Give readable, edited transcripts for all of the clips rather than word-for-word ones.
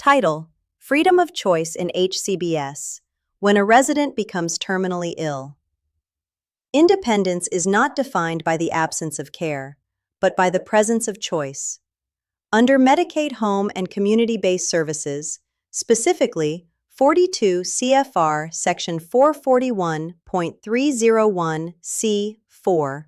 Title: Freedom of Choice in HCBS, when a resident becomes terminally ill. Independence is not defined by the absence of care, but by the presence of choice. Under Medicaid home and community-based services, specifically 42 CFR Section 441.301 C.4,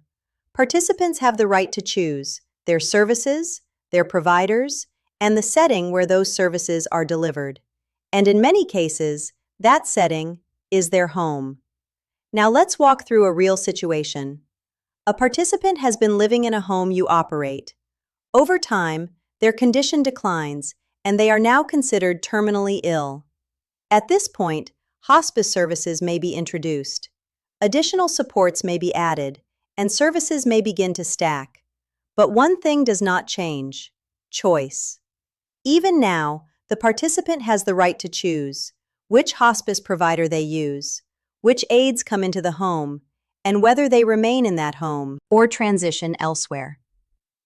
participants have the right to choose their services, their providers, and the setting where those services are delivered. And in many cases, that setting is their home. Now let's walk through a real situation. A participant has been living in a home you operate. Over time, their condition declines, and they are now considered terminally ill. At this point, hospice services may be introduced. Additional supports may be added, and services may begin to stack. But one thing does not change: choice. Even now, the participant has the right to choose which hospice provider they use, which aides come into the home, and whether they remain in that home or transition elsewhere.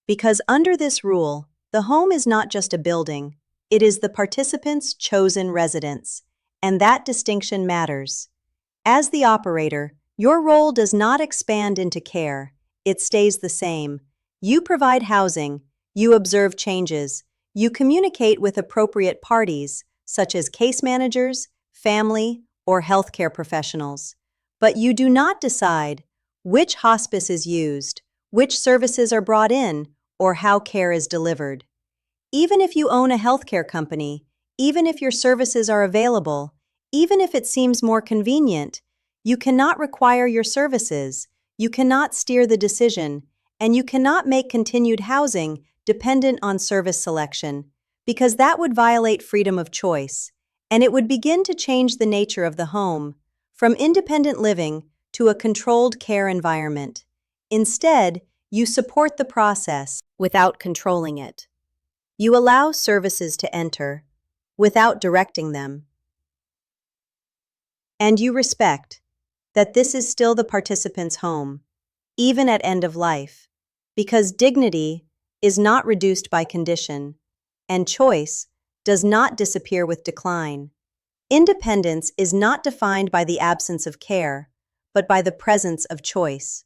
Because under this rule, the home is not just a building, it is the participant's chosen residence, and that distinction matters. As the operator, your role does not expand into care, it stays the same. You provide housing, you observe changes, you communicate with appropriate parties, such as case managers, family, or healthcare professionals. But you do not decide which hospice is used, which services are brought in, or how care is delivered. Even if you own a healthcare company, even if your services are available, even if it seems more convenient, you cannot require your services, you cannot steer the decision, and you cannot make continued housing dependent on service selection, because that would violate freedom of choice, and it would begin to change the nature of the home, from independent living to a controlled care environment. Instead, you support the process without controlling it. You allow services to enter without directing them. And you respect that this is still the participant's home, even at end of life, because dignity is not reduced by condition, and choice does not disappear with decline. Independence is not defined by the absence of care, but by the presence of choice.